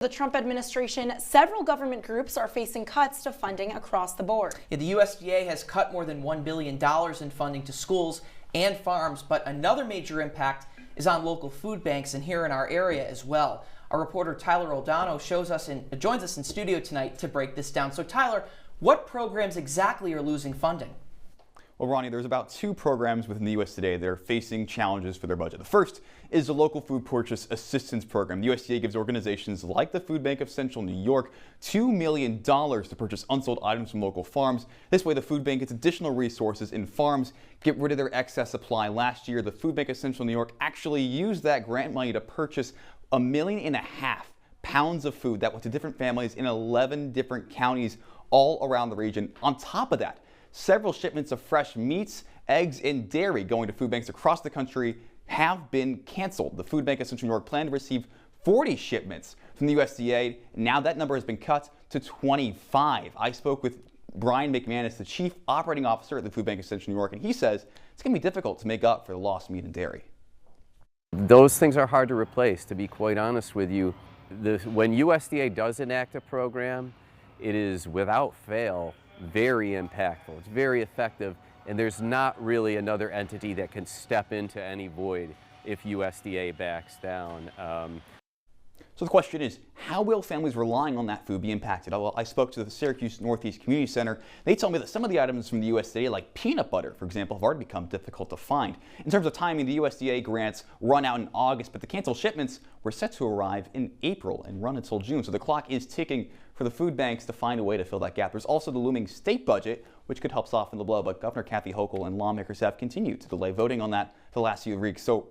The Trump administration, several government groups are facing cuts to funding across the board. Yeah, the USDA has cut more than $1 billion in funding to schools and farms, but another major impact is on local food banks and here in our area as well. Our reporter Tyler Oldano joins us in studio tonight to break this down. So Tyler, what programs exactly are losing funding? Well, Ronnie, there's about 2 programs within the U.S. today that are facing challenges for their budget. The first is the Local Food Purchase Assistance Program. The USDA gives organizations like the Food Bank of Central New York $2 million to purchase unsold items from local farms. This way, the food bank gets additional resources and farms get rid of their excess supply. Last year, the Food Bank of Central New York actually used that grant money to purchase 1.5 million pounds of food that went to different families in 11 different counties all around the region. On top of that, several shipments of fresh meats, eggs, and dairy going to food banks across the country have been canceled. The Food Bank of Central New York planned to receive 40 shipments from the USDA. Now that number has been cut to 25. I spoke with Brian McManus, the Chief Operating Officer at the Food Bank of Central New York, and he says it's going to be difficult to make up for the lost meat and dairy. Those things are hard to replace, to be quite honest with you. When USDA does enact a program, it is without fail very impactful. It's very effective, and there's not really another entity that can step into any void if USDA backs down. So the question is, how will families relying on that food be impacted? Well, I spoke to the Syracuse Northeast Community Center. They told me that some of the items from the USDA, like peanut butter, for example, have already become difficult to find. In terms of timing, the USDA grants run out in August, but the canceled shipments were set to arrive in April and run until June. So the clock is ticking for the food banks to find a way to fill that gap. There's also the looming state budget, which could help soften the blow, but Governor Kathy Hochul and lawmakers have continued to delay voting on that for the last few weeks. So